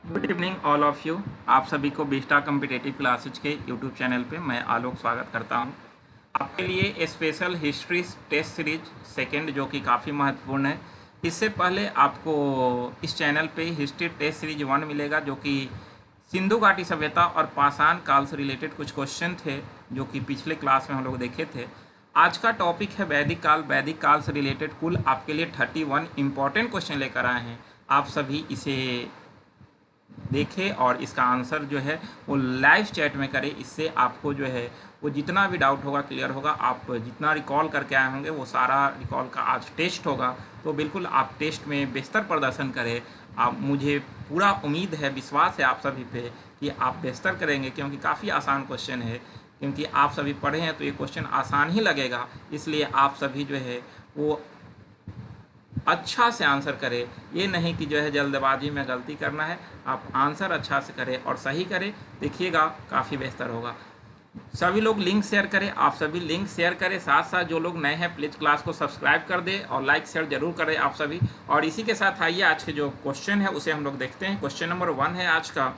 Good evening all of you. आप सभी को बिस्टा कम्पिटेटिव क्लासेज के यूट्यूब चैनल पे मैं आलोक स्वागत करता हूं। आपके लिए special history test series second जो कि काफ़ी महत्वपूर्ण है। इससे पहले आपको इस चैनल पे हिस्ट्री टेस्ट सीरीज 1 मिलेगा जो कि सिंधु घाटी सभ्यता और पाषाण काल से रिलेटेड कुछ क्वेश्चन थे जो कि पिछले क्लास में हम लोग देखे थे। आज का टॉपिक है वैदिक काल। वैदिक काल से रिलेटेड कुल आपके लिए 31 इंपॉर्टेंट क्वेश्चन लेकर आए हैं। आप सभी इसे देखें और इसका आंसर जो है वो लाइव चैट में करें। इससे आपको जो है वो जितना भी डाउट होगा क्लियर होगा। आप जितना रिकॉल करके आए होंगे वो सारा रिकॉल का आज टेस्ट होगा, तो बिल्कुल आप टेस्ट में बेहतर प्रदर्शन करें। आप मुझे पूरा उम्मीद है, विश्वास है आप सभी पे कि आप बेहतर करेंगे, क्योंकि काफ़ी आसान क्वेश्चन है। क्योंकि आप सभी पढ़े हैं तो ये क्वेश्चन आसान ही लगेगा, इसलिए आप सभी जो है वो अच्छा से आंसर करें। ये नहीं कि जो है जल्दबाजी में गलती करना है। आप आंसर अच्छा से करें और सही करें, देखिएगा काफ़ी बेहतर होगा। सभी लोग लिंक शेयर करें, आप सभी लिंक शेयर करें। साथ साथ जो लोग नए हैं प्लीज़ क्लास को सब्सक्राइब कर दें और लाइक शेयर जरूर करें आप सभी। और इसी के साथ आइए आज के जो क्वेश्चन है उसे हम लोग देखते हैं। क्वेश्चन नंबर 1 है आज का,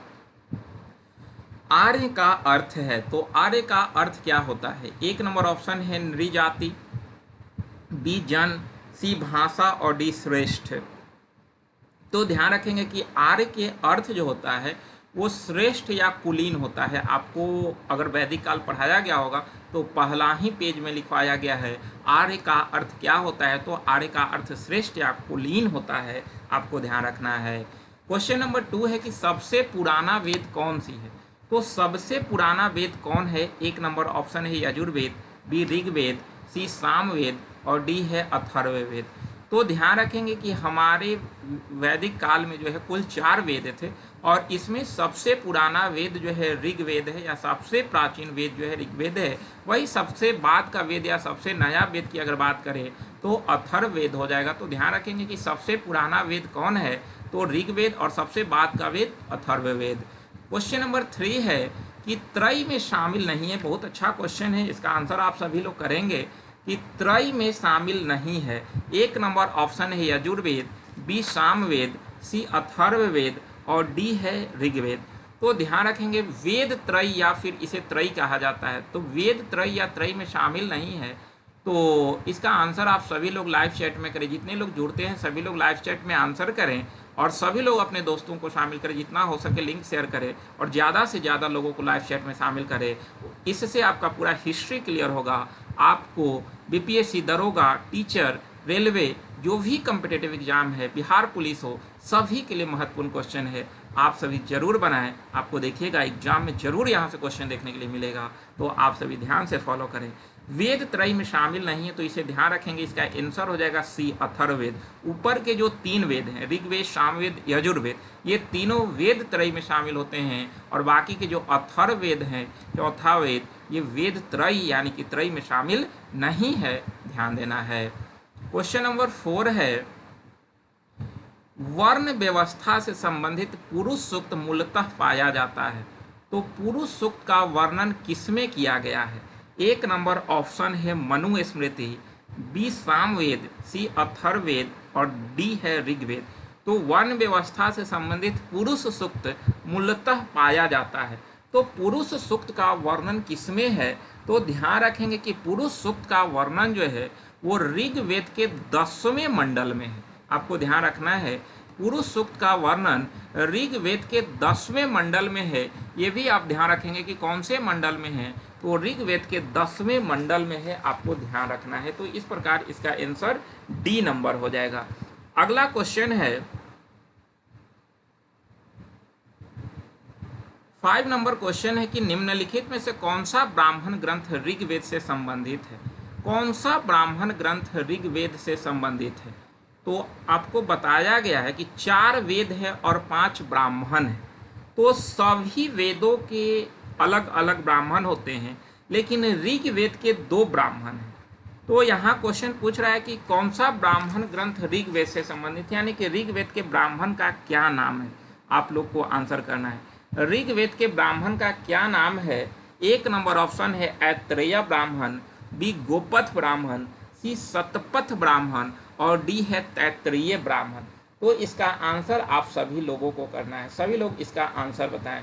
आर्य का अर्थ है। तो आर्य का अर्थ क्या होता है? 1 नंबर ऑप्शन है नृजाति, बी जन, सी भाषा और डी श्रेष्ठ। तो ध्यान रखेंगे कि आर्य के अर्थ जो होता है वो श्रेष्ठ या कुलीन होता है। आपको अगर वैदिक काल पढ़ाया गया होगा तो पहला ही पेज में लिखवाया गया है आर्य का अर्थ क्या होता है। तो आर्य का अर्थ श्रेष्ठ या कुलीन होता है, आपको ध्यान रखना है। क्वेश्चन नंबर 2 है कि सबसे पुराना वेद कौन सी है? तो सबसे पुराना वेद कौन है? 1 नंबर ऑप्शन है यजुर्वेद, बी ऋग्वेद, सी सामवेद और डी है अथर्ववेद। तो ध्यान रखेंगे कि हमारे वैदिक काल में जो है कुल 4 वेद थे और इसमें सबसे पुराना वेद जो है ऋग्वेद है, या सबसे प्राचीन वेद जो है ऋग्वेद है। वही सबसे बाद का वेद या सबसे नया वेद की अगर बात करें तो अथर्ववेद हो जाएगा। तो ध्यान रखेंगे कि सबसे पुराना वेद कौन है? तो ऋग्वेद, और सबसे बाद का वेद अथर्ववेद। क्वेश्चन नंबर 3 है कि त्रय में शामिल नहीं है। बहुत अच्छा क्वेश्चन है, इसका आंसर आप सभी लोग करेंगे कि त्रय में शामिल नहीं है। 1 नंबर ऑप्शन है यजुर्वेद, बी सामवेद, सी अथर्ववेद और डी है ऋग्वेद। तो ध्यान रखेंगे वेद त्रय या फिर इसे त्रय कहा जाता है, तो वेद त्रय या त्रय में शामिल नहीं है। तो इसका आंसर आप सभी लोग लाइव चैट में करें। जितने लोग जुड़ते हैं सभी लोग लाइव चैट में आंसर करें और सभी लोग अपने दोस्तों को शामिल करें। जितना हो सके लिंक शेयर करें और ज़्यादा से ज़्यादा लोगों को लाइव चैट में शामिल करें। इससे आपका पूरा हिस्ट्री क्लियर होगा। आपको बीपीएससी, दरोगा, टीचर, रेलवे, जो भी कम्पिटेटिव एग्जाम है, बिहार पुलिस हो, सभी के लिए महत्वपूर्ण क्वेश्चन है। आप सभी जरूर बनाएं। आपको देखिएगा एग्जाम में जरूर यहाँ से क्वेश्चन देखने के लिए मिलेगा, तो आप सभी ध्यान से फॉलो करें। वेद त्रय में शामिल नहीं है तो इसे ध्यान रखेंगे, इसका आंसर हो जाएगा सी अथर्ववेद। ऊपर के जो 3 वेद हैं ऋग्वेद, सामवेद, यजुर्वेद, ये तीनों वेद त्रय में शामिल होते हैं और बाकी के जो अथर्ववेद हैं, चौथा वेद, ये वेद त्रय यानी कि त्रय में शामिल नहीं है, ध्यान देना है। क्वेश्चन नंबर 4 है, वर्ण व्यवस्था से संबंधित पुरुष सूक्त मूलतः पाया जाता है। तो पुरुष सूक्त का वर्णन किसमें किया गया है? 1 नंबर ऑप्शन है मनु स्मृति, बी सामवेद, सी अथर्ववेद और डी है ऋग्वेद। तो वर्ण व्यवस्था से संबंधित पुरुष सूक्त मूलतः पाया जाता है। तो पुरुष सूक्त का वर्णन किसमें है? तो ध्यान रखेंगे कि पुरुष सूक्त का वर्णन जो है वो ऋग्वेद के 10वें मंडल में है। आपको ध्यान रखना है पुरुष सूक्त का वर्णन ऋग्वेद के 10वें मंडल में है। ये भी आप ध्यान रखेंगे कि कौन से मंडल में है, तो ऋग्वेद के 10वें मंडल में है, आपको ध्यान रखना है। तो इस प्रकार इसका आंसर डी नंबर हो जाएगा। अगला क्वेश्चन है 5 नंबर क्वेश्चन है कि निम्नलिखित में से कौन सा ब्राह्मण ग्रंथ ऋग्वेद से संबंधित है? कौन सा ब्राह्मण ग्रंथ ऋग्वेद से संबंधित है? तो आपको बताया गया है कि 4 वेद है और 5 ब्राह्मण है। तो सभी वेदों के अलग अलग ब्राह्मण होते हैं, लेकिन ऋग्वेद के 2 ब्राह्मण हैं। तो यहाँ क्वेश्चन पूछ रहा है कि कौन सा ब्राह्मण ग्रंथ ऋग्वेद से संबंधित, यानी कि ऋग्वेद के ब्राह्मण का क्या नाम है, आप लोग को आंसर करना है। ऋग्वेद के ब्राह्मण का क्या नाम है? 1 नंबर ऑप्शन है ऐत्रेय ब्राह्मण, बी गोपथ ब्राह्मण, सी सतपथ ब्राह्मण और डी है तैत्तरीय ब्राह्मण। तो इसका आंसर आप सभी लोगों को करना है, सभी लोग इसका आंसर बताएं।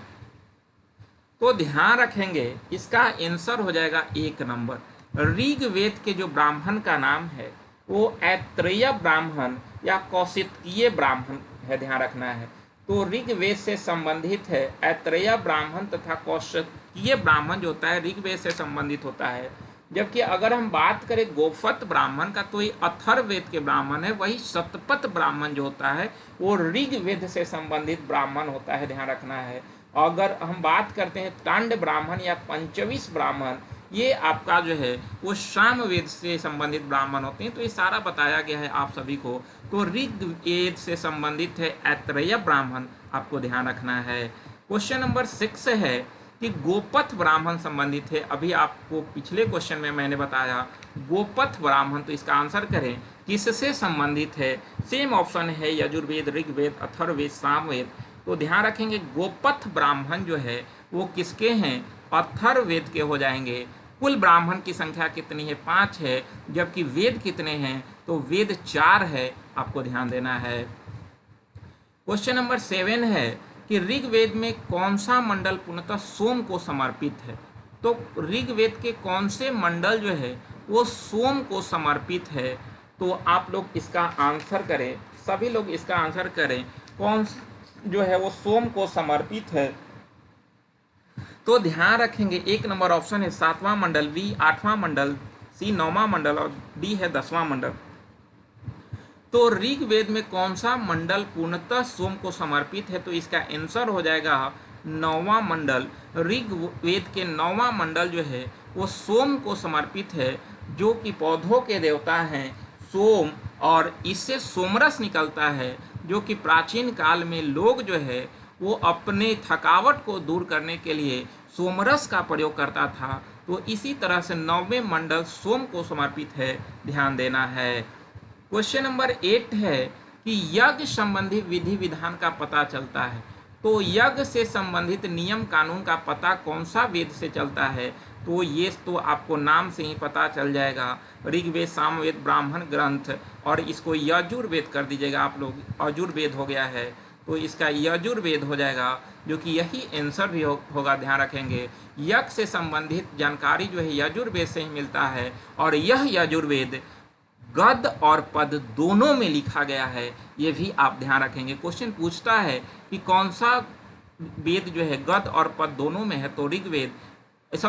तो ध्यान रखेंगे इसका आंसर हो जाएगा 1 नंबर। ऋग्वेद के जो ब्राह्मण का नाम है वो ऐत्रेय ब्राह्मण या कौशिकीय ब्राह्मण है, ध्यान रखना है। तो ऋग्वेद से संबंधित है ऐत्रेय ब्राह्मण तथा कौशिकीय ब्राह्मण जो होता है ऋग्वेद से संबंधित होता है। जबकि अगर हम बात करें गोपत ब्राह्मण का तो ये अथर्ववेद के ब्राह्मण है, वही शतपथ ब्राह्मण जो होता है वो ऋग्वेद से संबंधित ब्राह्मण होता है, ध्यान रखना है। अगर हम बात करते हैं तांड ब्राह्मण या पंचविश ब्राह्मण, ये आपका जो है वो सामवेद से संबंधित ब्राह्मण होते हैं। तो ये सारा बताया गया है आप सभी को। तो ऋग्वेद से संबंधित है ऐत्रेय ब्राह्मण, आपको ध्यान रखना है। क्वेश्चन नंबर 6 है कि गोपथ ब्राह्मण संबंधित है। अभी आपको पिछले क्वेश्चन में मैंने बताया गोपथ ब्राह्मण, तो इसका आंसर करें किससे संबंधित है। सेम ऑप्शन है यजुर्वेद, ऋग्वेद, अथर्ववेद, सामवेद। तो ध्यान रखेंगे गोपथ ब्राह्मण जो है वो किसके हैं, अथर्ववेद के हो जाएंगे। कुल ब्राह्मण की संख्या कितनी है, 5 है, जबकि वेद कितने हैं, तो वेद 4 है, आपको ध्यान देना है। क्वेश्चन नंबर 7 है कि ऋग्वेद में कौन सा मंडल पूर्णतः सोम को समर्पित है। तो ऋग्वेद के कौन से मंडल जो है वो सोम को समर्पित है। तो आप लोग इसका आंसर करें, सभी लोग इसका आंसर करें, कौन जो है वो सोम को समर्पित है। तो ध्यान रखेंगे 1 नंबर ऑप्शन है 7वां मंडल, बी 8वां मंडल, सी 9वां मंडल और डी है 10वां मंडल। तो ऋग्वेद में कौन सा मंडल पूर्णतः सोम को समर्पित है, तो इसका आंसर हो जाएगा 9वां मंडल। ऋग्वेद के 9वां मंडल जो है वो सोम को समर्पित है, जो कि पौधों के देवता हैं सोम, और इससे सोमरस निकलता है, जो कि प्राचीन काल में लोग जो है वो अपने थकावट को दूर करने के लिए सोमरस का प्रयोग करता था। तो इसी तरह से 9वें मंडल सोम को समर्पित है, ध्यान देना है। क्वेश्चन नंबर 8 है कि यज्ञ संबंधी विधि विधान का पता चलता है। तो यज्ञ से संबंधित नियम कानून का पता कौन सा वेद से चलता है, तो ये तो आपको नाम से ही पता चल जाएगा, ऋग्वेद, सामवेद, ब्राह्मण ग्रंथ, और इसको यजुर्वेद कर दीजिएगा आप लोग, यजुर्वेद हो गया है, तो इसका यजुर्वेद हो जाएगा, जो कि यही आंसर भी होगा, ध्यान रखेंगे। यज्ञ से संबंधित जानकारी जो है यजुर्वेद से ही मिलता है, और यह यजुर्वेद गद और पद दोनों में लिखा गया है, ये भी आप ध्यान रखेंगे। क्वेश्चन पूछता है कि कौन सा वेद जो है गद और पद दोनों में है, तो ऋग्वेद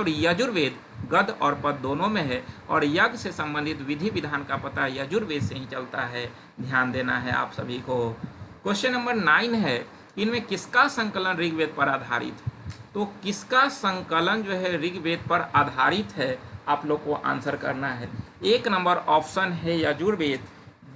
यजुर्वेद गद और पद दोनों में है, और यज्ञ से संबंधित विधि विधान का पता यजुर्वेद से ही चलता है, ध्यान देना है आप सभी को। क्वेश्चन नंबर 9 है, इनमें किसका संकलन ऋग्वेद पर आधारित है। तो किसका संकलन जो है ऋग्वेद पर आधारित है, आप लोग को आंसर करना है। 1 नंबर ऑप्शन है यजुर्वेद,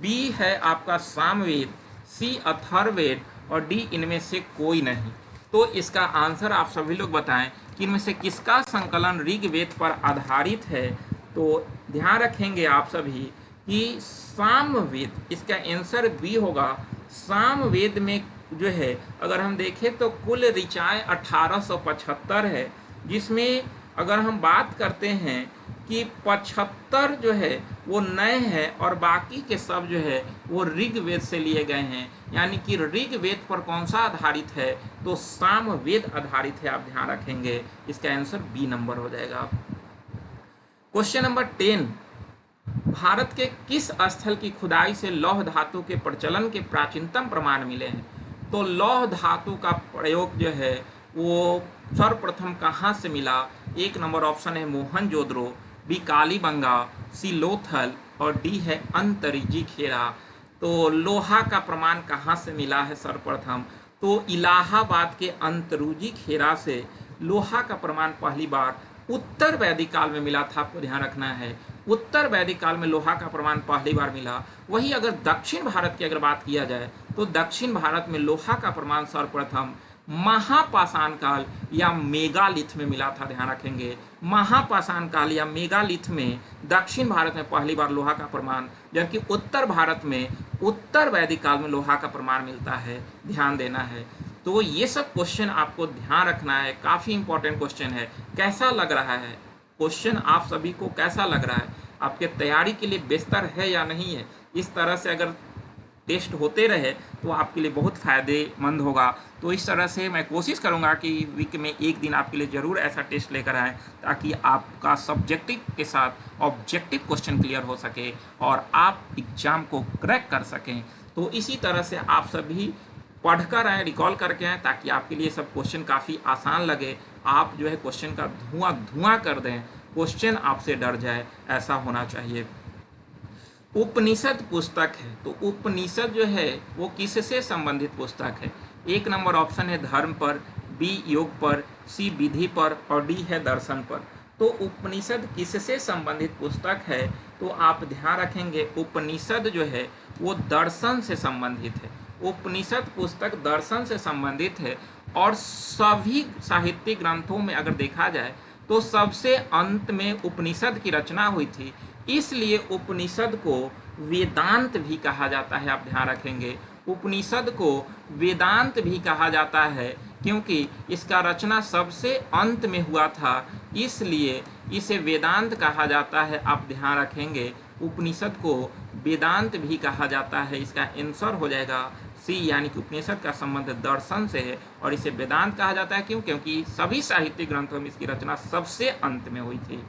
बी है आपका सामवेद, सी अथर्ववेद और डी इनमें से कोई नहीं। तो इसका आंसर आप सभी लोग बताएं कि इनमें से किसका संकलन ऋग्वेद पर आधारित है। तो ध्यान रखेंगे आप सभी कि सामवेद, इसका आंसर बी होगा। सामवेद में जो है अगर हम देखें तो कुल ऋचाएँ 1875 है, जिसमें अगर हम बात करते हैं कि 75 जो है वो नए हैं और बाकी के सब जो है वो ऋग्वेद से लिए गए हैं। यानी कि ऋग्वेद पर कौन सा आधारित है, तो सामवेद आधारित है, आप ध्यान रखेंगे। इसका आंसर बी नंबर हो जाएगा। क्वेश्चन नंबर 10, भारत के किस स्थल की खुदाई से लौह धातु के प्रचलन के प्राचीनतम प्रमाण मिले हैं। तो लौह धातु का प्रयोग जो है वो सर्वप्रथम कहाँ से मिला। 1 नंबर ऑप्शन है मोहनजोदड़ो, बी कालीबंगा, सी लोथल और डी है अंतरिजी खेरा। तो लोहा का प्रमाण कहाँ से मिला है सर्वप्रथम, तो इलाहाबाद के अंतरुजी खेरा से लोहा का प्रमाण पहली बार उत्तर वैदिक काल में मिला था, आपको ध्यान रखना है। उत्तर वैदिक काल में लोहा का प्रमाण पहली बार मिला। वही अगर दक्षिण भारत की अगर बात किया जाए तो दक्षिण भारत में लोहा का प्रमाण सर्वप्रथम महापाषाण काल या मेगालिथ में मिला था, ध्यान रखेंगे। महापाषाण काल या मेगालिथ में दक्षिण भारत में पहली बार लोहा का प्रमाण, जबकि उत्तर भारत में उत्तर वैदिक काल में लोहा का प्रमाण मिलता है, ध्यान देना है। तो ये सब क्वेश्चन आपको ध्यान रखना है, काफ़ी इंपॉर्टेंट क्वेश्चन है। कैसा लग रहा है क्वेश्चन, आप सभी को कैसा लग रहा है, आपके तैयारी के लिए बेहतर है या नहीं है। इस तरह से अगर टेस्ट होते रहे तो आपके लिए बहुत फ़ायदेमंद होगा। तो इस तरह से मैं कोशिश करूंगा कि वीक में एक दिन आपके लिए ज़रूर ऐसा टेस्ट लेकर आएँ, ताकि आपका सब्जेक्टिव के साथ ऑब्जेक्टिव क्वेश्चन क्लियर हो सके और आप एग्ज़ाम को क्रैक कर सकें। तो इसी तरह से आप सभी पढ़कर आएँ, रिकॉल करके आएँ, ताकि आपके लिए सब क्वेश्चन काफ़ी आसान लगे। आप जो है क्वेश्चन का धुआं कर दें, क्वेश्चन आपसे डर जाए, ऐसा होना चाहिए। उपनिषद पुस्तक है, तो उपनिषद जो है वो किससे संबंधित पुस्तक है? एक नंबर ऑप्शन है धर्म पर, बी योग पर, सी विधि पर और डी है दर्शन पर। तो उपनिषद किससे संबंधित पुस्तक है? तो आप ध्यान रखेंगे उपनिषद जो है वो दर्शन से संबंधित है। उपनिषद पुस्तक दर्शन से संबंधित है और सभी साहित्यिक ग्रंथों में अगर देखा जाए तो सबसे अंत में उपनिषद की रचना हुई थी, इसलिए उपनिषद को वेदांत भी कहा जाता है। आप ध्यान रखेंगे उपनिषद को वेदांत भी कहा जाता है, क्योंकि इसका रचना सबसे अंत में हुआ था, इसलिए इसे वेदांत कहा जाता है। आप ध्यान रखेंगे उपनिषद को वेदांत भी कहा जाता है। इसका आंसर हो जाएगा सी, यानी कि उपनिषद का संबंध दर्शन से है और इसे वेदांत कहा जाता है। क्यों? क्योंकि सभी साहित्यिक ग्रंथों में इसकी रचना सबसे अंत में हुई थी।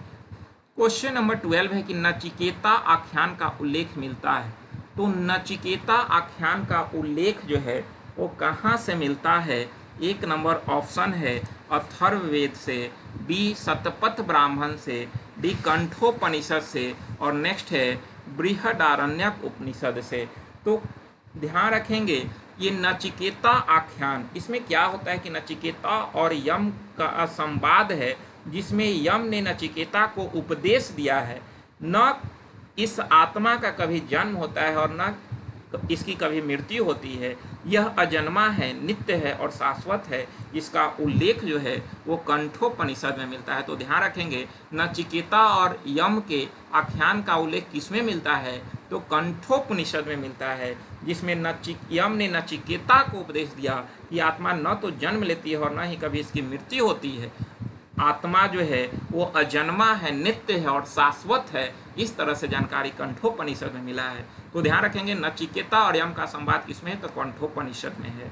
क्वेश्चन नंबर 12 है कि नचिकेता आख्यान का उल्लेख मिलता है। तो नचिकेता आख्यान का उल्लेख जो है वो कहाँ से मिलता है? एक नंबर ऑप्शन है अथर्ववेद से, बी शतपथ ब्राह्मण से, डी कंठोपनिषद से और नेक्स्ट है बृहदारण्यक उपनिषद से। तो ध्यान रखेंगे ये नचिकेता आख्यान, इसमें क्या होता है कि नचिकेता और यम का संवाद है, जिसमें यम ने नचिकेता को उपदेश दिया है न इस आत्मा का कभी जन्म होता है और न इसकी कभी मृत्यु होती है, यह अजन्मा है, नित्य है और शाश्वत है। इसका उल्लेख जो है वो कंठोपनिषद में मिलता है। तो ध्यान रखेंगे नचिकेता और यम के आख्यान का उल्लेख किसमें मिलता है? तो कंठोपनिषद में मिलता है, जिसमें यम ने नचिकेता को उपदेश दिया कि आत्मा न तो जन्म लेती है और न ही कभी इसकी मृत्यु होती है, आत्मा जो है वो अजन्मा है, नित्य है और शाश्वत है। इस तरह से जानकारी कंठोपनिषद में मिला है। तो ध्यान रखेंगे नचिकेता और यम का संवाद किसमें है? तो कंठोपनिषद में है।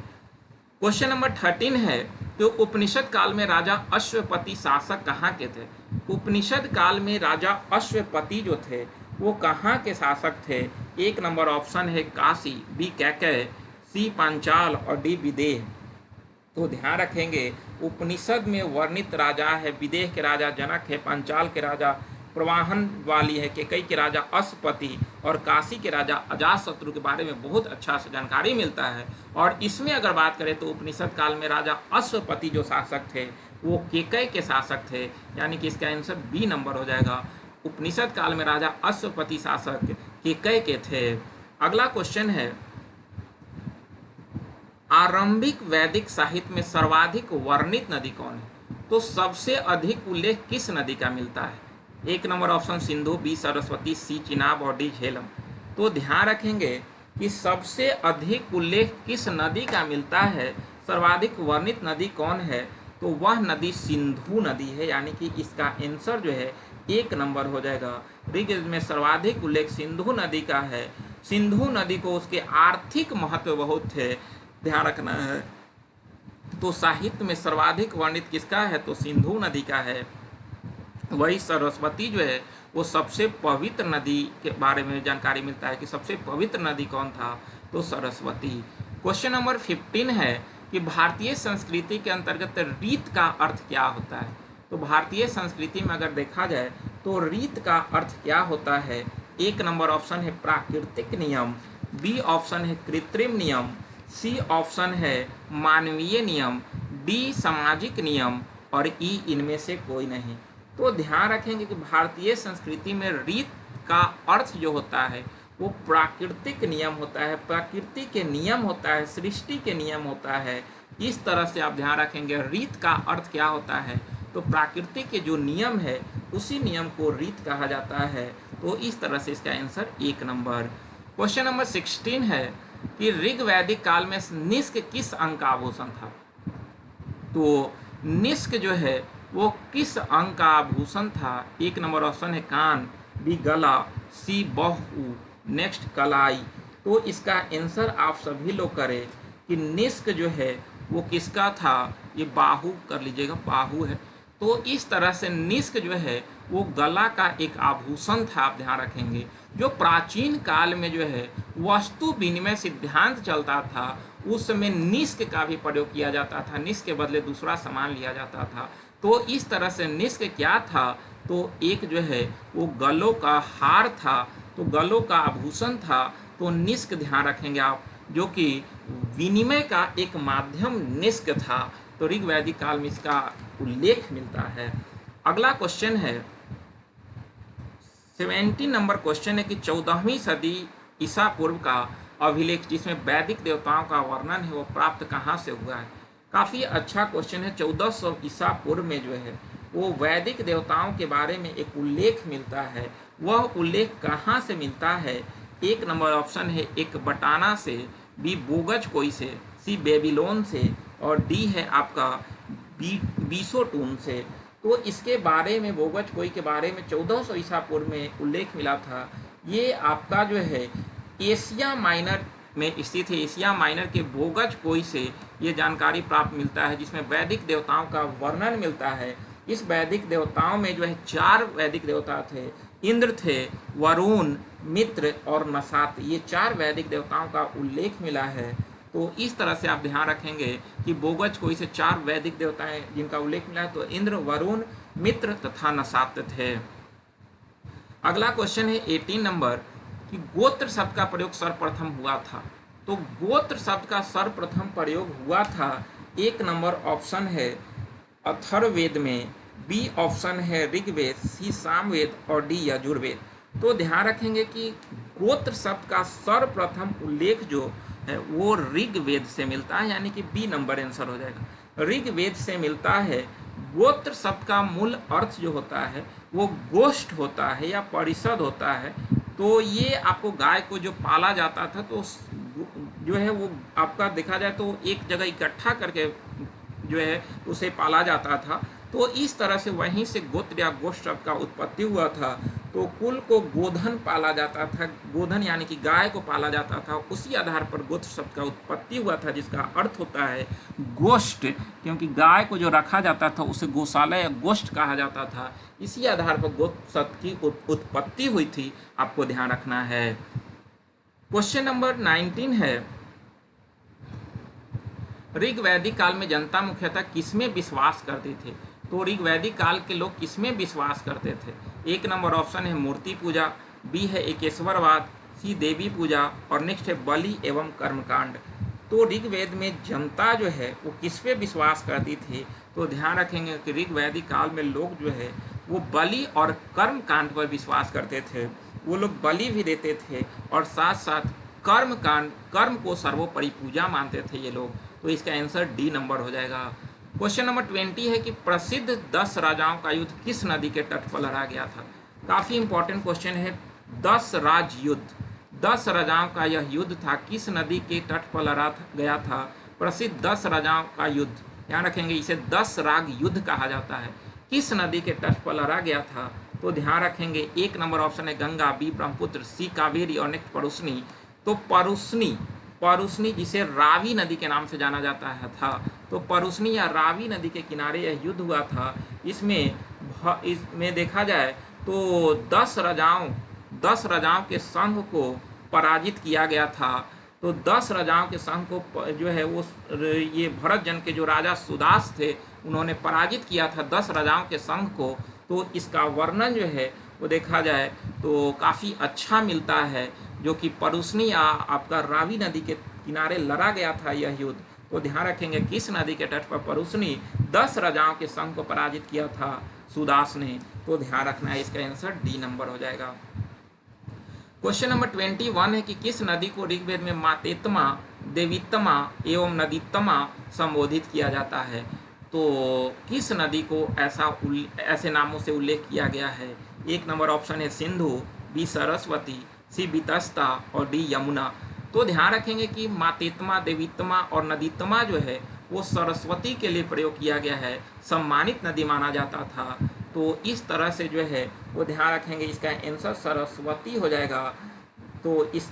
क्वेश्चन नंबर 13 है कि उपनिषद काल में राजा अश्वपति शासक कहाँ के थे? उपनिषद काल में राजा अश्वपति जो थे वो कहाँ के शासक थे? एक नंबर ऑप्शन है काशी, बी कैकेय, सी पांचाल और डी विदेह। तो ध्यान रखेंगे उपनिषद में वर्णित राजा है विदेह के राजा जनक है, पांचाल के राजा प्रवाहन वाली है, केकई के राजा अश्वपति और काशी के राजा अजातशत्रु के बारे में बहुत अच्छा से जानकारी मिलता है। और इसमें अगर बात करें तो उपनिषद काल में राजा अश्वपति जो शासक थे वो केकई के शासक थे, यानी कि इसका आंसर बी नंबर हो जाएगा। उपनिषद काल में राजा अश्वपति शासक केकई के थे। अगला क्वेश्चन है आरंभिक वैदिक साहित्य में सर्वाधिक वर्णित नदी कौन है? तो सबसे अधिक उल्लेख किस नदी का मिलता है? एक number option Sindhu, B Saraswati, C Chenab और डी झेलम। तो ध्यान रखेंगे कि सबसे अधिक उल्लेख किस नदी का मिलता है, सर्वाधिक वर्णित नदी कौन है? तो वह नदी सिंधु नदी है, यानी कि इसका आंसर जो है एक नंबर हो जाएगा। ऋग्वेद में सर्वाधिक उल्लेख सिंधु नदी का है। सिंधु नदी को उसके आर्थिक महत्व बहुत है, ध्यान रखना है। तो साहित्य में सर्वाधिक वर्णित किसका है? तो सिंधु नदी का है। वही सरस्वती जो है वो सबसे पवित्र नदी के बारे में जानकारी मिलता है कि सबसे पवित्र नदी कौन था? तो सरस्वती। क्वेश्चन नंबर 15 है कि भारतीय संस्कृति के अंतर्गत रीत का अर्थ क्या होता है? तो भारतीय संस्कृति में अगर देखा जाए तो रीत का अर्थ क्या होता है? एक नंबर ऑप्शन है प्राकृतिक नियम, बी ऑप्शन है कृत्रिम नियम, सी ऑप्शन है मानवीय नियम, डी सामाजिक नियम और ई इनमें से कोई नहीं। तो ध्यान रखेंगे कि भारतीय संस्कृति में रीत का अर्थ जो होता है वो प्राकृतिक नियम होता है, प्रकृति के नियम होता है, सृष्टि के नियम होता है। इस तरह से आप ध्यान रखेंगे रीत का अर्थ क्या होता है? तो प्राकृतिक के जो नियम है उसी नियम को रीत कहा जाता है। तो इस तरह से इसका आंसर एक नंबर। क्वेश्चन नंबर 16 है कि ऋग वैदिक काल में निष्क किस अंग का आभूषण था? तो निष्क जो है वो किस अंग का आभूषण था? एक नंबर ऑप्शन है कान, बी गला, सी बाहु, नेक्स्ट कलाई तो इसका आंसर आप सभी लोग करें कि निष्क जो है वो किसका था, ये बाहु कर लीजिएगा, बाहु है। तो इस तरह से निष्क जो है वो गला का एक आभूषण था, आप ध्यान रखेंगे। जो प्राचीन काल में जो है वस्तु विनिमय सिद्धांत चलता था, उस समय निष्क का भी प्रयोग किया जाता था, निष्क के बदले दूसरा सामान लिया जाता था। तो इस तरह से निष्क क्या था, तो एक जो है वो गलों का हार था, तो गलों का आभूषण था। तो निष्क ध्यान रखेंगे आप, जो कि विनिमय का एक माध्यम निष्क था। तो ऋग वैदिक काल में इसका उल्लेख मिलता है। अगला क्वेश्चन है 70 नंबर क्वेश्चन है कि 14वीं सदी ईसा पूर्व का अभिलेख जिसमें वैदिक देवताओं का वर्णन है वो प्राप्त कहाँ से हुआ है। काफ़ी अच्छा क्वेश्चन है। 1400 ईसा पूर्व में जो है वो वैदिक देवताओं के बारे में एक उल्लेख मिलता है। वह उल्लेख कहाँ से मिलता है? एक नंबर ऑप्शन है एक बटाना से, बी बोगज कोई से, सी बेबीलोन से, और डी है आपका बीसोटून से। तो इसके बारे में, बोगज कोई के बारे में 1400 ईसा पूर्व में उल्लेख मिला था। ये आपका जो है एशिया माइनर में स्थित है। एशिया माइनर के बोगज कोई से ये जानकारी प्राप्त मिलता है, जिसमें वैदिक देवताओं का वर्णन मिलता है। इस वैदिक देवताओं में जो है 4 वैदिक देवता थे। इंद्र थे, वरुण, मित्र और नसात। ये 4 वैदिक देवताओं का उल्लेख मिला है। तो इस तरह से आप ध्यान रखेंगे कि बोगज कोई से 4 वैदिक देवताएं जिनका उल्लेख मिला है, तो इंद्र, वरुण, मित्र तथा नसात थे। अगला क्वेश्चन है 18 नंबर कि गोत्र शब्द का प्रयोग सर्वप्रथम हुआ था। तो गोत्र शब्द का सर्वप्रथम प्रयोग हुआ था, एक नंबर ऑप्शन है अथर्ववेद में, बी ऑप्शन है ऋग्वेद, सी सामवेद और डी यजुर्वेद। तो ध्यान रखेंगे कि गोत्र शब्द का सर्वप्रथम उल्लेख जो है वो ऋग्वेद से मिलता है, यानी कि बी नंबर आंसर हो जाएगा। ऋग्वेद से मिलता है। गोत्र शब्द का मूल अर्थ जो होता है वो गोष्ठ होता है या परिषद होता है। तो ये आपको गाय को जो पाला जाता था, तो जो है वो आपका देखा जाए तो एक जगह इकट्ठा करके जो है उसे पाला जाता था। तो इस तरह से वहीं से गोत्र या गोष्ठ शब्द का उत्पत्ति हुआ था। तो कुल को गोधन पाला जाता था, गोधन यानी कि गाय को पाला जाता था। उसी आधार पर गोत्र शब्द का उत्पत्ति हुआ था, जिसका अर्थ होता है गोष्ठ, क्योंकि गाय को जो रखा जाता था उसे गौशाला या गोष्ठ कहा जाता था। इसी आधार पर गोत्र शब्द की उत्पत्ति हुई थी, आपको ध्यान रखना है। क्वेश्चन नंबर 19 है ऋग वैदिक काल में जनता मुख्यतः किसमें विश्वास करते थे। तो ऋग वैदिक काल के लोग किसमें विश्वास करते थे? एक नंबर ऑप्शन है मूर्ति पूजा, बी है एकेश्वरवाद, सी देवी पूजा और नेक्स्ट है बलि एवं कर्मकांड। तो ऋग्वेद में जनता जो है वो किस पे विश्वास करती थी? तो ध्यान रखेंगे कि ऋग वैदिक काल में लोग जो है वो बलि और कर्मकांड पर विश्वास करते थे। वो लोग बलि भी देते थे और साथ साथ कर्मकांड, कर्म को सर्वोपरि पूजा मानते थे ये लोग। तो इसका आंसर डी नंबर हो जाएगा। क्वेश्चन नंबर 20 है कि प्रसिद्ध 10 राजाओं का युद्ध किस नदी के तट पर लड़ा गया था। काफ़ी इंपॉर्टेंट क्वेश्चन है। 10 राज युद्ध, 10 राजाओं का यह युद्ध था, किस नदी के तट पर लड़ा गया था? प्रसिद्ध 10 राजाओं का युद्ध, ध्यान रखेंगे इसे 10 राग युद्ध कहा जाता है। किस नदी के तट पर लड़ा गया था? तो ध्यान रखेंगे एक नंबर ऑप्शन है गंगा, बी ब्रह्मपुत्र, सी कावेरी और नेक्स्ट परुष्णी। तो परुष्णी जिसे रावी नदी के नाम से जाना जाता है था, तो परुष्णी या रावी नदी के किनारे यह युद्ध हुआ था। इसमें देखा जाए तो 10 राजाओं के संघ को पराजित किया गया था। तो 10 राजाओं के संघ को जो है वो ये भरत जन के जो राजा सुदास थे उन्होंने पराजित किया था 10 राजाओं के संघ को। तो इसका वर्णन जो है वो देखा जाए तो काफ़ी अच्छा मिलता है, जो कि परुष्णी या आपका रावी नदी के किनारे लड़ा गया था यह युद्ध। तो ध्यान रखेंगे किस नदी के तट पर परुष्णी 10 राजाओं के संघ को पराजित किया था सुदास ने। तो ध्यान रखना है, इसका आंसर डी नंबर हो जाएगा। क्वेश्चन नंबर 21 है कि किस नदी को ऋग्वेद में मातेत्मा, देवीत्मा एवं नदीत्मा संबोधित किया जाता है। तो किस नदी को ऐसे नामों से उल्लेख किया गया है? एक नंबर ऑप्शन है सिंधु, बी सरस्वती, सी बितस्ता और डी यमुना। तो ध्यान रखेंगे कि मातेत्मा, देवीत्मा और नदीत्मा जो है वो सरस्वती के लिए प्रयोग किया गया है, सम्मानित नदी माना जाता था। तो इस तरह से जो है वो ध्यान रखेंगे, इसका आंसर सरस्वती हो जाएगा। तो इस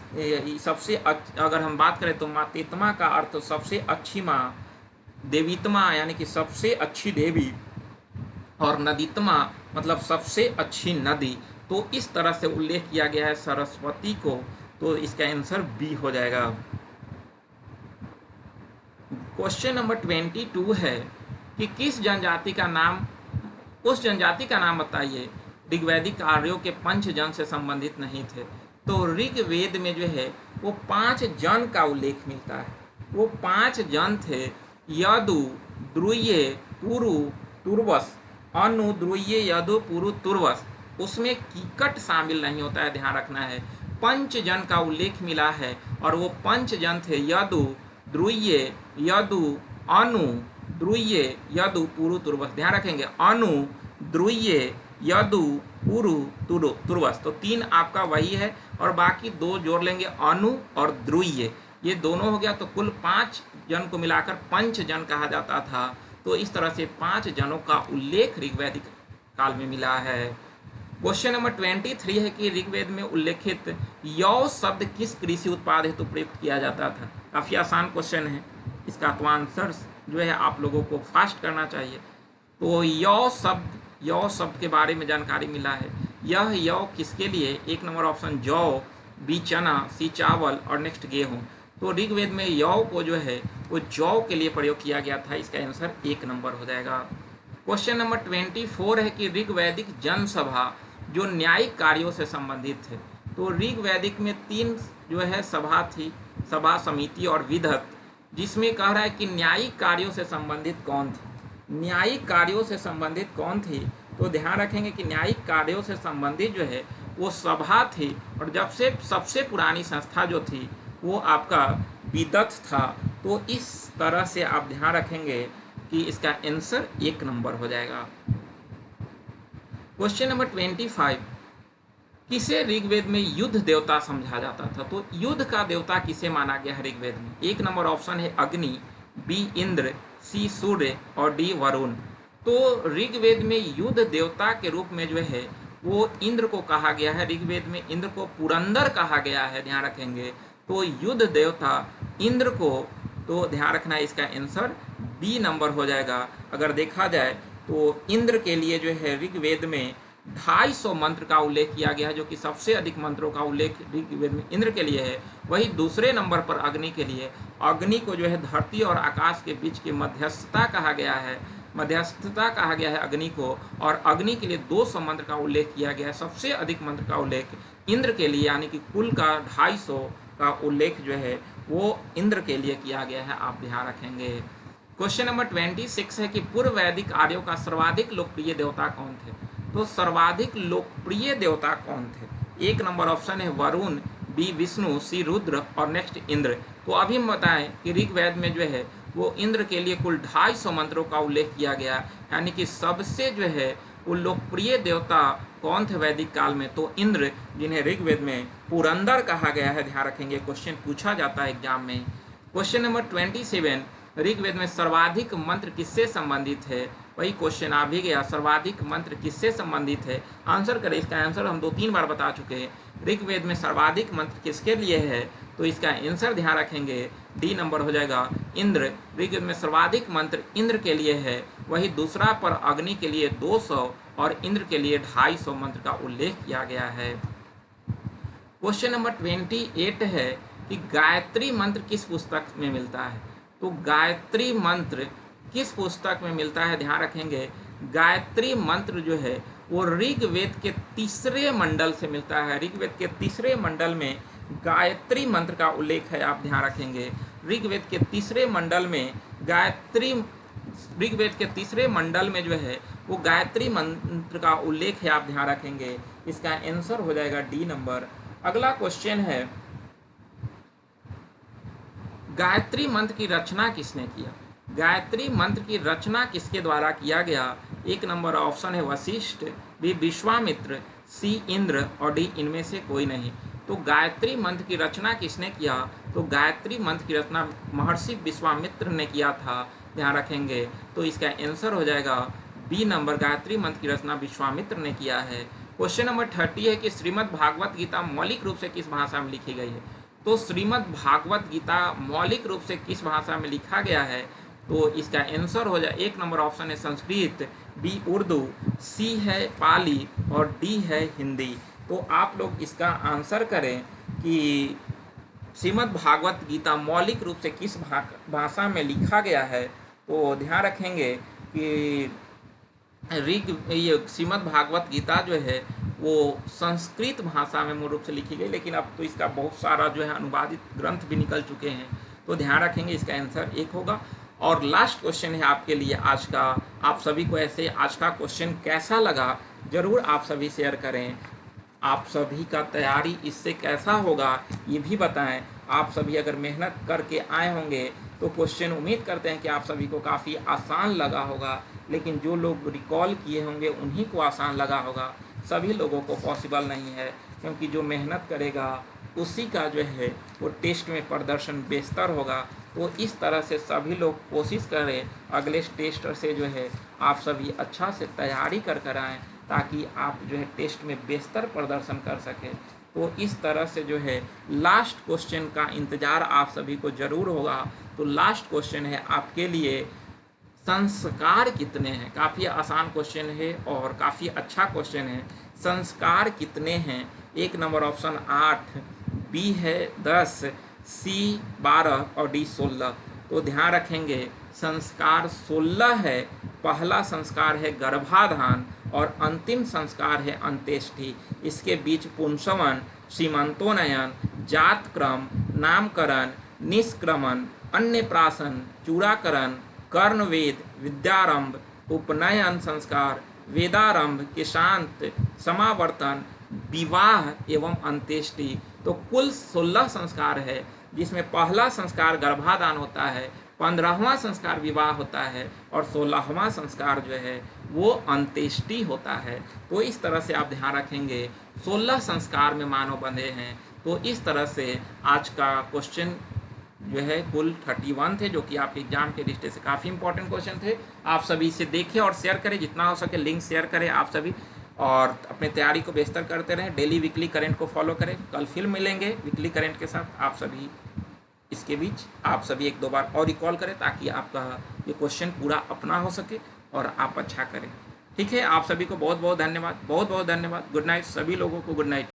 सबसे अगर हम बात करें तो मातेत्मा का अर्थ सबसे अच्छी माँ, देवीत्मा यानी कि सबसे अच्छी देवी, और नदीत्मा मतलब सबसे अच्छी नदी। तो इस तरह से उल्लेख किया गया है सरस्वती को, तो इसका आंसर बी हो जाएगा। क्वेश्चन नंबर 22 है कि किस जनजाति का नाम, उस जनजाति का नाम बताइए ऋग्वैदिक आर्यों के पंच जन से संबंधित नहीं थे। तो ऋग्वेद में जो है वो 5 जन का उल्लेख मिलता है। वो 5 जन थे, यदु, द्रुये, पुरु, तुर्वस, अनु, द्रुये, यदु, पुरु, तुर्वस। उसमें कीकट शामिल नहीं होता है, ध्यान रखना है। पंच जन का उल्लेख मिला है और वो पंच जन थे यदु, द्रुये, यदु, अनु, द्रुये, यदु, पुरु, तुर्वस। ध्यान रखेंगे, अनु, द्रुये, यदु, पुरु, तुर्वस। तो 3 आपका वही है और बाकी 2 जोड़ लेंगे, अनु और द्रुये, ये दोनों हो गया। तो कुल 5 जन को मिलाकर पंच जन कहा जाता था। तो इस तरह से 5 जनों का उल्लेख ऋग्वैदिक काल में मिला है। क्वेश्चन नंबर 23 है कि ऋग्वेद में उल्लेखित यौ शब्द किस कृषि उत्पाद हेतु प्रयुक्त किया जाता था। काफ़ी आसान क्वेश्चन है, इसका तो आंसर जो है आप लोगों को फास्ट करना चाहिए। तो यौ शब्द के बारे में जानकारी मिला है। यह यौ किसके लिए, 1 नंबर ऑप्शन जौ, बी चना, सी चावल और नेक्स्ट गेहूँ। तो ऋग्वेद में यौ को जो है वो जौ के लिए प्रयोग किया गया था, इसका आंसर 1 नंबर हो जाएगा। क्वेश्चन नंबर 24 है कि ऋग्वैदिक जनसभा जो न्यायिक कार्यों से संबंधित थे। तो ऋग्वैदिक में 3 जो है सभा थी, सभा, समिति और विधत, जिसमें कह रहा है कि न्यायिक कार्यों से संबंधित कौन थी। न्यायिक कार्यों से संबंधित कौन थी, तो ध्यान रखेंगे कि न्यायिक कार्यों से संबंधित जो है वो सभा थी, और जब से सबसे पुरानी संस्था जो थी वो आपका विदत था। तो इस तरह से आप ध्यान रखेंगे कि इसका आंसर 1 नंबर हो जाएगा। क्वेश्चन नंबर 25, किसे ऋग्वेद में युद्ध देवता समझा जाता था। तो युद्ध का देवता किसे माना गया है ऋग्वेद में। 1 नंबर ऑप्शन है अग्नि, बी इंद्र, सी सूर्य और डी वरुण। तो ऋग्वेद में युद्ध देवता के रूप में जो है वो इंद्र को कहा गया है। ऋग्वेद में इंद्र को पुरंदर कहा गया है, ध्यान रखेंगे। तो युद्ध देवता इंद्र को, तो ध्यान रखना है इसका आंसर बी नंबर हो जाएगा। अगर देखा जाए तो इंद्र के लिए जो है ऋग्वेद में 250 मंत्र का उल्लेख किया गया है, जो कि सबसे अधिक मंत्रों का उल्लेख ऋग्वेद में इंद्र के लिए है। वही दूसरे नंबर पर अग्नि के लिए, अग्नि को जो है धरती और आकाश के बीच की मध्यस्थता कहा गया है, मध्यस्थता कहा गया है अग्नि को। और अग्नि के लिए 200 मंत्र का उल्लेख किया गया है। सबसे अधिक मंत्र का उल्लेख इंद्र के लिए, यानी कि कुल का 250 का उल्लेख जो है वो इंद्र के लिए किया गया है, आप ध्यान रखेंगे। क्वेश्चन नंबर 26 है कि पूर्व वैदिक आर्यों का सर्वाधिक लोकप्रिय देवता कौन थे। तो सर्वाधिक लोकप्रिय देवता कौन थे। 1 नंबर ऑप्शन है वरुण, बी विष्णु, सी रुद्र और नेक्स्ट इंद्र। तो अभी हम बताएं कि ऋग्वेद में जो है वो इंद्र के लिए कुल 250 मंत्रों का उल्लेख किया गया, यानी कि सबसे जो है वो लोकप्रिय देवता कौन थे वैदिक काल में। तो इंद्र, जिन्हें ऋग्वेद में पुरंदर कहा गया है, ध्यान रखेंगे, क्वेश्चन पूछा जाता है एग्जाम में। क्वेश्चन नंबर 27, ऋग्वेद में सर्वाधिक मंत्र किससे संबंधित है। वही क्वेश्चन आ भी गया, सर्वाधिक मंत्र किससे संबंधित है, आंसर करें। इसका आंसर हम 2-3 बार बता चुके हैं। ऋग्वेद में सर्वाधिक मंत्र किसके लिए है, तो इसका आंसर ध्यान रखेंगे डी नंबर हो जाएगा, इंद्र। ऋग्वेद में सर्वाधिक मंत्र इंद्र के लिए है। वही दूसरा पर अग्नि के लिए 200 और इंद्र के लिए 250 मंत्र का उल्लेख किया गया है। क्वेश्चन नंबर 28 है कि गायत्री मंत्र किस पुस्तक में मिलता है। तो गायत्री मंत्र किस पुस्तक में मिलता है, ध्यान रखेंगे। गायत्री मंत्र जो है वो ऋग्वेद के 3रे मंडल से मिलता है। ऋग्वेद के 3रे मंडल में गायत्री मंत्र का उल्लेख है, आप ध्यान रखेंगे। ऋग्वेद के 3रे मंडल में ऋग्वेद के 3रे मंडल में जो है वो गायत्री मंत्र का उल्लेख है, आप ध्यान रखेंगे। इसका आंसर हो जाएगा डी नंबर। अगला क्वेश्चन है, गायत्री मंत्र की रचना किसने किया। गायत्री मंत्र की रचना किसके द्वारा किया गया। 1 नंबर ऑप्शन है वशिष्ठ, बी विश्वामित्र, सी इंद्र और डी इनमें से कोई नहीं। तो गायत्री मंत्र की रचना किसने किया, तो गायत्री मंत्र की रचना महर्षि विश्वामित्र ने किया था, ध्यान रखेंगे। तो इसका आंसर हो जाएगा बी नंबर, गायत्री मंत्र की रचना विश्वामित्र ने किया है। क्वेश्चन नंबर 30 है कि श्रीमद् भागवत गीता मौलिक रूप से किस भाषा में लिखी गई है। तो श्रीमद् भागवत गीता मौलिक रूप से किस भाषा में लिखा गया है, तो इसका आंसर हो जाए, एक नंबर ऑप्शन है संस्कृत, बी उर्दू, सी है पाली और डी है हिंदी। तो आप लोग इसका आंसर करें कि श्रीमद् भागवत गीता मौलिक रूप से किस भाषा में लिखा गया है। तो ध्यान रखेंगे कि ये श्रीमद् भागवत गीता जो है वो संस्कृत भाषा में मूल रूप से लिखी गई, लेकिन अब तो इसका बहुत सारा जो है अनुवादित ग्रंथ भी निकल चुके हैं। तो ध्यान रखेंगे इसका आंसर एक होगा। और लास्ट क्वेश्चन है आपके लिए आज का। आप सभी को ऐसे आज का क्वेश्चन कैसा लगा जरूर आप सभी शेयर करें। आप सभी का तैयारी इससे कैसा होगा ये भी बताएं। आप सभी अगर मेहनत करके आए होंगे तो क्वेश्चन उम्मीद करते हैं कि आप सभी को काफ़ी आसान लगा होगा, लेकिन जो लोग रिकॉल किए होंगे उन्हीं को आसान लगा होगा। सभी लोगों को पॉसिबल नहीं है, क्योंकि जो मेहनत करेगा उसी का जो है वो टेस्ट में प्रदर्शन बेहतर होगा। तो इस तरह से सभी लोग कोशिश करें अगले टेस्ट से जो है आप सभी अच्छा से तैयारी कर कर आएँ, ताकि आप जो है टेस्ट में बेहतर प्रदर्शन कर सकें। तो इस तरह से जो है लास्ट क्वेश्चन का इंतज़ार आप सभी को ज़रूर होगा। तो लास्ट क्वेश्चन है आपके लिए, संस्कार कितने हैं। काफ़ी आसान क्वेश्चन है और काफ़ी अच्छा क्वेश्चन है। संस्कार कितने हैं, एक नंबर ऑप्शन 8, बी है 10, सी 12 और डी 16। तो ध्यान रखेंगे संस्कार 16 है। पहला संस्कार है गर्भाधान और अंतिम संस्कार है अंत्येष्टि। इसके बीच पुंसवन, सीमंतोन्नयन, जातक्रम, नामकरण, निष्क्रमण, अन्नप्राशन, चूड़ाकरण, कर्णवेद, विद्यारंभ, उपनयन संस्कार, वेदारंभ, केशांत, समावर्तन, विवाह एवं अंत्येष्टि। तो कुल 16 संस्कार है, जिसमें पहला संस्कार गर्भाधान होता है, 15वां संस्कार विवाह होता है और 16वां संस्कार जो है वो अंत्येष्टि होता है। तो इस तरह से आप ध्यान रखेंगे 16 संस्कार में मानव बंधे हैं। तो इस तरह से आज का क्वेश्चन जो है कुल 31 थे, जो कि आपके एग्जाम के दृष्टि से काफ़ी इंपॉर्टेंट क्वेश्चन थे। आप सभी इसे देखें और शेयर करें, जितना हो सके लिंक शेयर करें आप सभी, और अपने तैयारी को बेहतर करते रहें। डेली वीकली करंट को फॉलो करें। कल फिर मिलेंगे वीकली करंट के साथ। आप सभी इसके बीच आप सभी 1-2 बार और रिकॉल करें, ताकि आपका ये क्वेश्चन पूरा अपना हो सके और आप अच्छा करें। ठीक है, आप सभी को बहुत बहुत धन्यवाद, बहुत बहुत धन्यवाद। गुड नाइट सभी लोगों को, गुड नाइट।